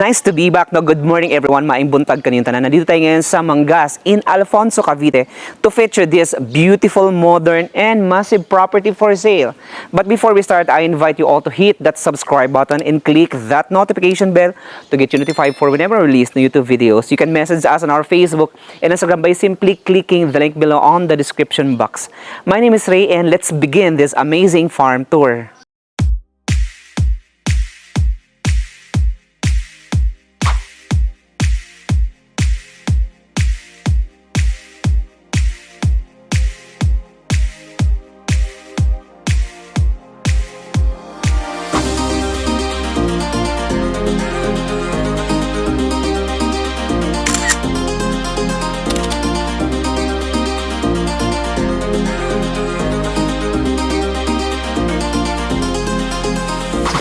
Nice to be back. No, good morning everyone. Maayong buntag kaniyong tanan. Nandito tayo ngayon sa MANGGAS in ALFONSO, CAVITE to feature this beautiful, modern, and massive property for sale. But before we start, I invite you all to hit that subscribe button and click that notification bell to get you notified for whenever I release new YouTube videos. You can message us on our Facebook and Instagram by simply clicking the link below on the description box. My name is Ray and let's begin this amazing farm tour.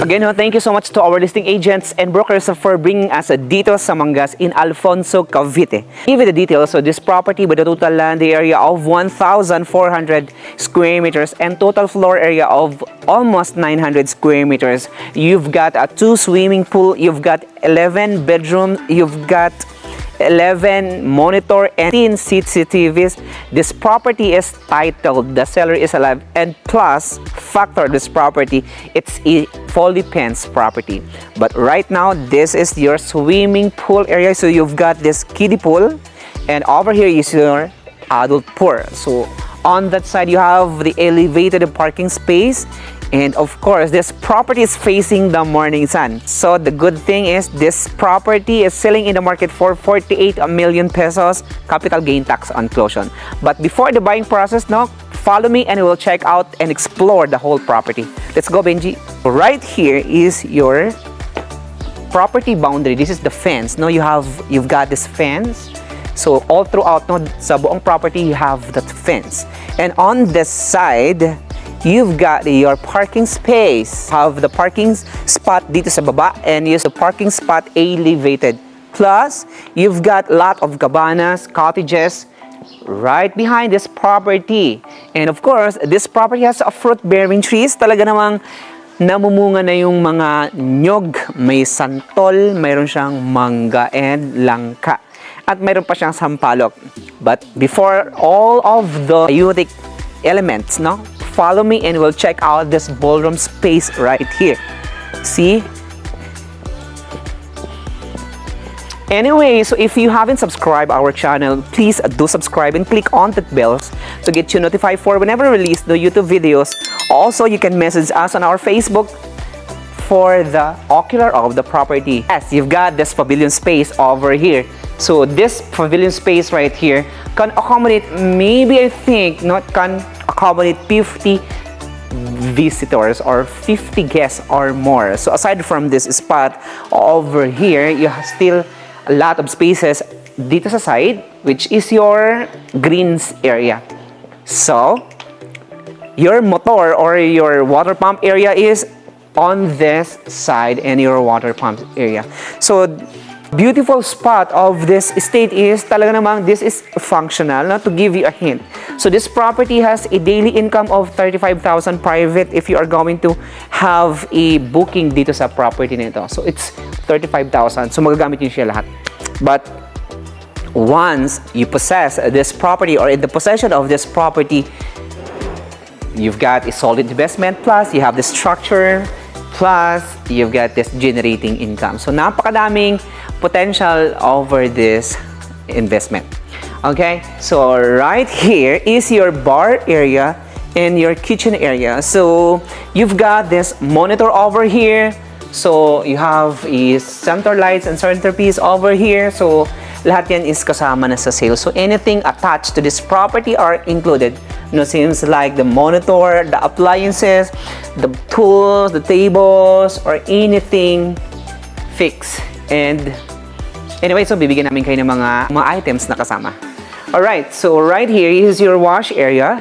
Again, thank you so much to our listing agents and brokers for bringing us details sa MANGGAS in ALFONSO, Cavite. Give you the details. So this property with a total land area of 1,400 square meters and total floor area of almost 900 square meters. You've got a 2 swimming pool, you've got 11 bedrooms, you've got 11 monitor and 10 CCTVs. This property is titled The Seller is Alive, and plus factor this property, it's a fully fenced property. But right now this is your swimming pool area. So you've got this kiddie pool and over here is your adult pool. So on that side you have the elevated parking space. And of course, this property is facing the morning sun. So the good thing is this property is selling in the market for 48 million pesos capital gain tax on closure. But before the buying process, follow me and we'll check out and explore the whole property. Let's go, Benji. Right here is your property boundary. This is the fence. You've got this fence. So all throughout, sa buong property, you have that fence. And on this side, you've got your parking space. Have the parking spot dito sa baba and use the parking spot elevated. Plus, you've got a lot of cabanas, cottages right behind this property. And of course, this property has a fruit-bearing trees. Talaga namang namumunga na yung mga nyog. May santol, mayroon siyang mangga and langka. At mayroon pa siyang sampalok. But before all of the unique elements, follow me and we'll check out this ballroom space right here. See? Anyway, so if you haven't subscribed our channel, please do subscribe and click on the bells to get you notified for whenever we release the YouTube videos. Also, you can message us on our Facebook for the ocular of the property. Yes, you've got this pavilion space over here. So this pavilion space right here can accommodate, maybe I think, can accommodate 50 visitors or 50 guests or more. So aside from this spot over here, you have still a lot of spaces dito sa side, which is your greens area. So your motor or your water pump area is on this side and your water pump area. So beautiful spot of this estate is talaga namang this is functional. To give you a hint, so this property has a daily income of 35,000 private if you are going to have a booking dito sa property nito. So it's 35,000. So magagamit niyo siya lahat. But once you possess this property or in the possession of this property, you've got a solid investment, plus you have the structure, plus you've got this generating income. So napakadaming potential over this investment. Okay, so right here is your bar area and your kitchen area. So you've got this monitor over here. So you have a center lights and centerpiece over here. So lahat yan is kasama na sa sale. So anything attached to this property are included. Seems like the monitor, the appliances, the tools, the tables, or anything fixed. And anyway, so bibigyan namin kayo ng mga items na kasama. Alright, so right here is your wash area.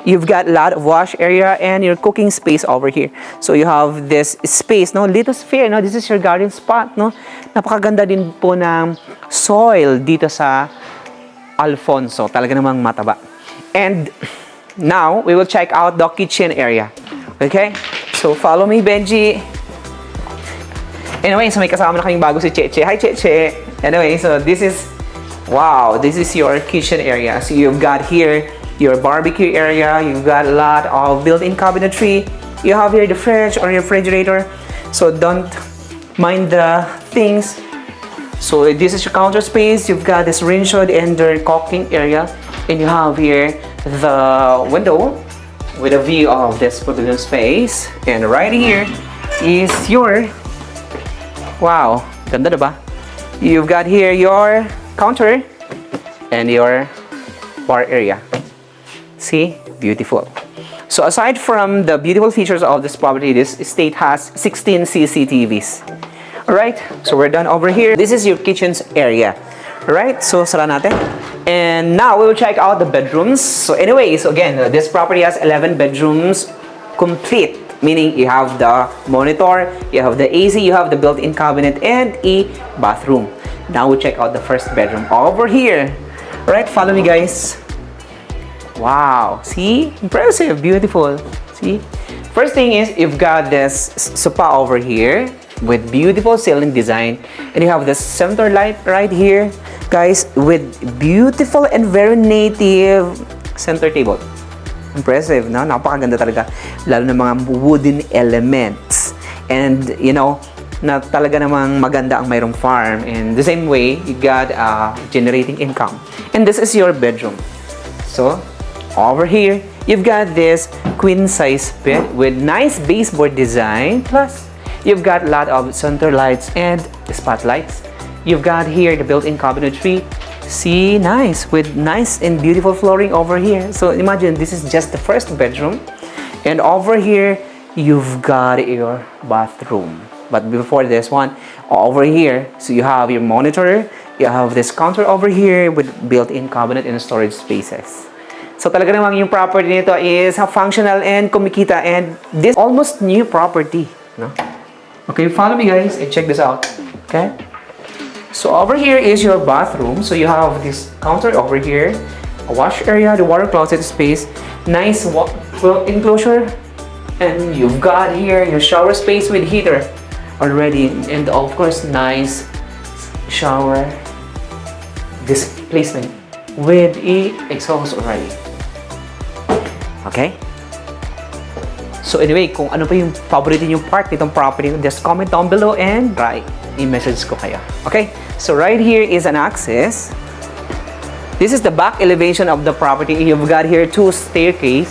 You've got a lot of wash area and your cooking space over here. So you have this space, lithosphere, this is your garden spot, Napakaganda din po ng soil dito sa ALFONSO. Talaga namang mataba. And now, we will check out the kitchen area. Okay? So follow me, Benji. Anyway, so may kasama na kaming bago si Cheche. Hi, Cheche! Anyway, so this is, wow, this is your kitchen area. So you've got here your barbecue area. You've got a lot of built-in cabinetry. You have here the fridge or your refrigerator. So don't mind the things. So this is your counter space. You've got this range hood and the caulking area. And you have here the window with a view of this pavilion space. And right here is your, wow, ganda diba? You've got here your counter and your bar area. See? Beautiful. So aside from the beautiful features of this property, this estate has 16 CCTVs. Alright, so we're done over here. This is your kitchen's area. Alright, so sara natin. And now we will check out the bedrooms. So anyways, again, this property has 11 bedrooms complete. Meaning you have the monitor, you have the AC, you have the built-in cabinet, and a bathroom. Now we check out the first bedroom over here. Alright, follow me guys. Wow, see? Impressive, beautiful. See? First thing is, you've got this sofa over here with beautiful ceiling design. And you have the center light right here, guys, with beautiful and very native center table. Impressive, no? Napakaganda talaga. Lalo na mga wooden elements. And, you know, na talaga namang maganda ang mayroong farm. And the same way, you got generating income. And this is your bedroom. So, over here, you've got this queen-size bed with nice baseboard design. Plus, you've got a lot of center lights and spotlights. You've got here the built-in cabinetry. See, nice, with nice and beautiful flooring over here. So imagine this is just the first bedroom. And over here, you've got your bathroom. But before this one, over here, so you have your monitor, you have this counter over here with built-in cabinet and storage spaces. So talaga namang yung property nito is functional and kumikita, and this almost new property, no? Okay, follow me guys and check this out. Okay? So over here is your bathroom. So you have this counter over here, a wash area, the water closet space, nice enclosure, and you've got here your shower space with heater already, and of course nice shower displacement with a exhaust already. Okay? So anyway, kung ano pa yung favorite yung part nitong property, just comment down below and try i-message ko kayo. Okay? So right here is an access. This is the back elevation of the property. You've got here two stairways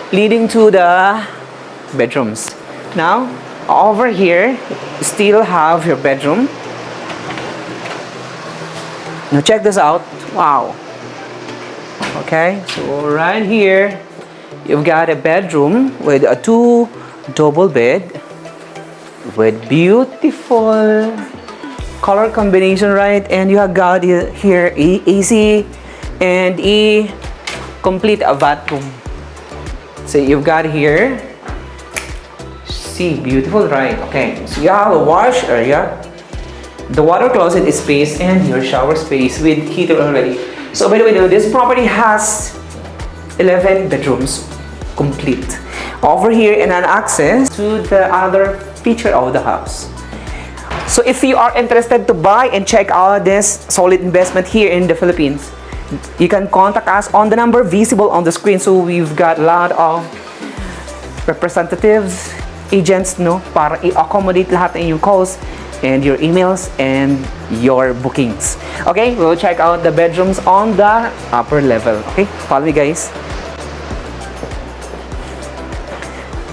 leading to the bedrooms. Now, over here, you still have your bedroom. Now check this out. Wow. Okay, so right here, you've got a bedroom with a two double bed with beautiful color combination, right? And you have got here AC and a complete bathroom. So you've got here, see, beautiful, right? Okay, so you have a wash area, the water closet space, and your shower space with heater already. So by the way, this property has 11 bedrooms complete. Over here, and an access to the other feature of the house. So if you are interested to buy and check out this solid investment here in the Philippines, you can contact us on the number visible on the screen. So we've got a lot of representatives, agents, no, para i-accommodate lahat ng inyong calls and your emails and your bookings. Okay, we'll check out the bedrooms on the upper level. Okay, follow me guys.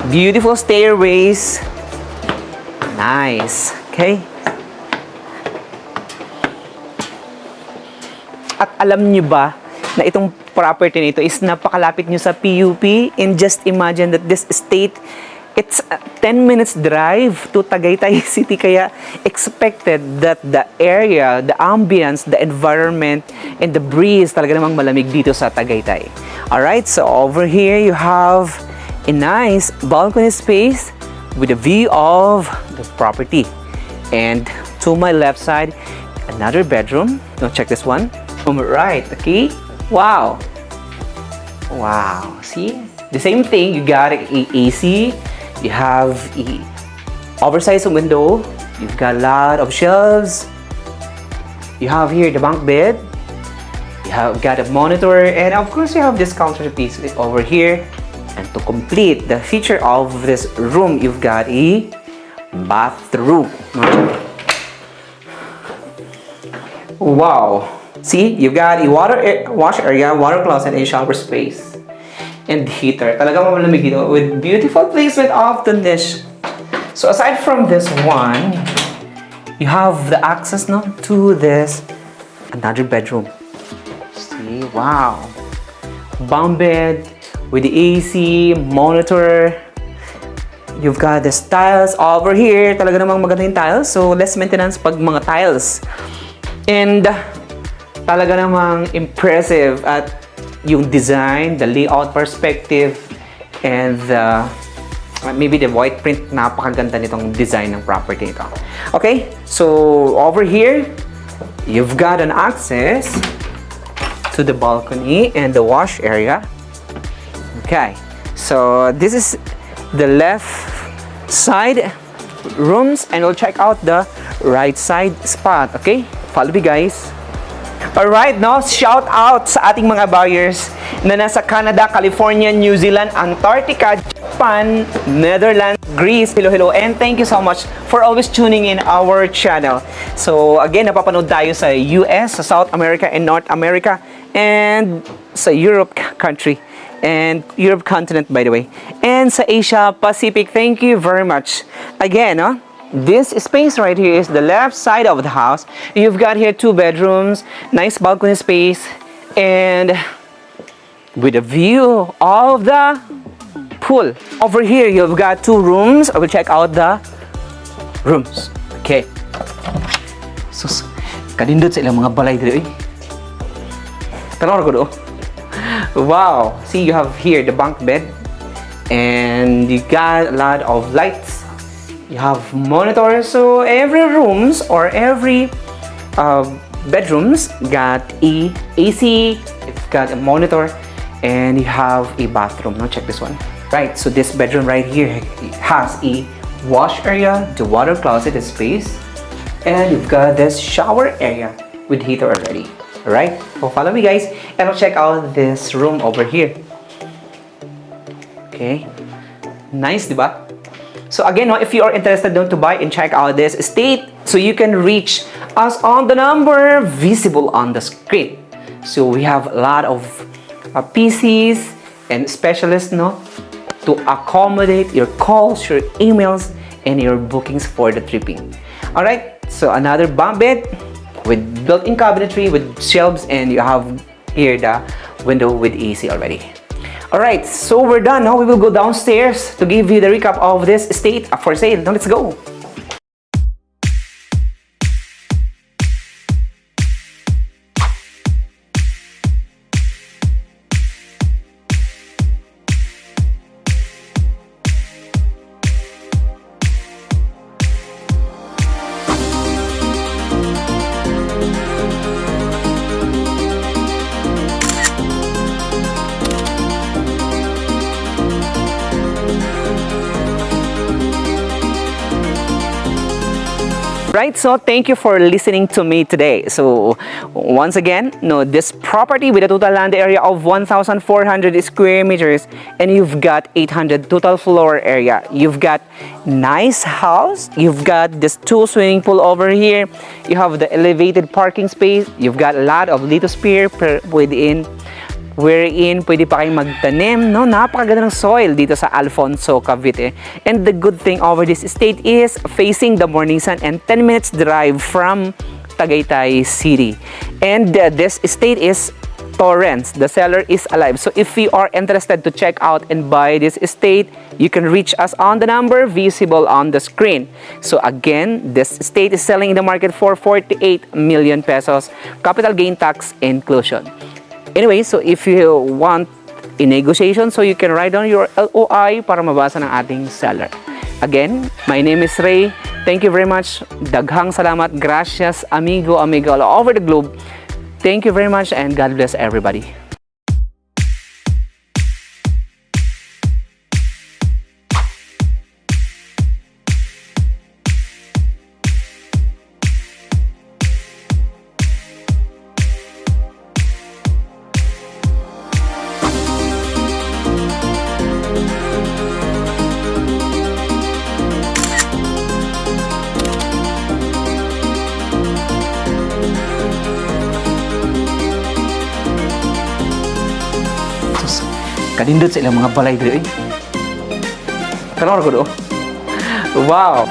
Beautiful stairways. Nice. Okay. At alam nyo ba na itong property nito is napakalapit nyo sa PUP? And just imagine that this estate, it's a 10 minutes drive to Tagaytay City. Kaya expected that the area, the ambience, the environment, and the breeze talaga namang malamig dito sa Tagaytay. Alright, so over here you have a nice balcony space with a view of the property. And to my left side, another bedroom. Now check this one. On the right, okay? Wow. Wow. See? The same thing, you got a AC, you have a oversized window. You've got a lot of shelves. You have here the bunk bed. You have got a monitor, and of course you have this counterpiece over here. And to complete the feature of this room, you've got a bathroom. Wow! See, you've got a wash area, water closet, and shower space, and heater. Talagang malamig dito with beautiful placement of the niche. So aside from this one, you have the access now to this another bedroom. See, wow! Bunk bed with the AC, monitor. You've got the tiles over here. Talaga namang maganda yung tiles. So, less maintenance pag mga tiles. And, talaga namang impressive at yung design, the layout perspective, and maybe the white print. Napakaganda nitong design ng property nito. Okay? So, over here, you've got an access to the balcony and the wash area. Okay, so this is the left side rooms, and we'll check out the right side spot. Okay, follow me guys. Alright, now shout out sa ating mga buyers na nasa Canada, California, New Zealand, Antarctica, Japan, Netherlands, Greece. Hello, hello, and thank you so much for always tuning in our channel. So again, napapanood tayo sa US, sa South America, and North America, and sa Europe country. And Europe continent, by the way, and sa Asia Pacific. Thank you very much again. This space right here is the left side of the house. You've got here 2 bedrooms, nice balcony space, and with a view of the pool. Over here you've got 2 rooms. I will check out the rooms. Okay, sus kanindot sa ilang mga balay dito. Tanaw ko do. Wow, see, you have here the bunk bed, and you got a lot of lights. You have monitors, so every rooms or every bedrooms got a AC, it's got a monitor, and you have a bathroom. Now check this one. Right, so this bedroom right here has a wash area, the water closet space, and you've got this shower area with heater already. Alright, so follow me guys, and I'll check out this room over here. Okay, nice, diba? So again, if you are interested to buy and check out this estate, so you can reach us on the number visible on the screen. So we have a lot of PCs and specialists to accommodate your calls, your emails, and your bookings for the tripping. Alright, so another bunk bed with built-in cabinetry with shelves, and you have here the window with AC already. Alright, so we're done. Now we will go downstairs to give you the recap of this estate for sale. Now let's go. Right, so thank you for listening to me today. So once again, this property with a total land area of 1,400 square meters, and you've got 800 total floor area. You've got nice house. You've got this 2 swimming pool over here. You have the elevated parking space. You've got a lot of lithosphere wherein pwede pa kayong magtanim, Napakaganda ng soil dito sa ALFONSO, Cavite. And the good thing over this estate is facing the morning sun and 10 minutes drive from Tagaytay City. And this estate is Torrance. The seller is alive. So if you are interested to check out and buy this estate, you can reach us on the number visible on the screen. So again, this estate is selling in the market for 48 million pesos, capital gain tax inclusion. Anyway, so if you want a negotiation, so you can write down your LOI para mabasa ng ating seller. Again, my name is Ray. Thank you very much. Daghang salamat. Gracias, amigo all over the globe. Thank you very much, and God bless everybody. Kanindot sa ilang mga balay diri. Tanaw ko do. Wow.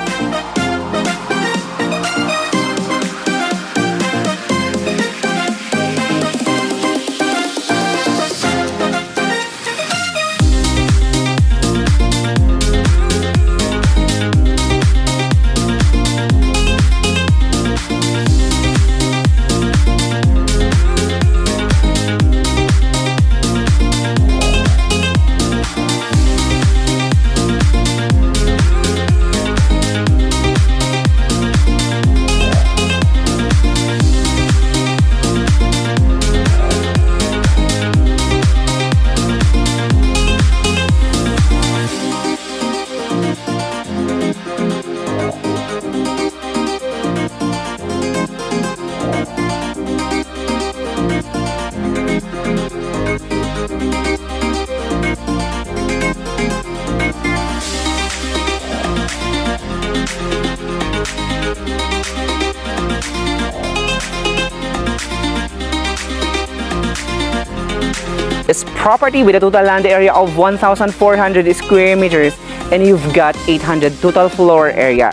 It's property with a total land area of 1,400 square meters and you've got 800 total floor area.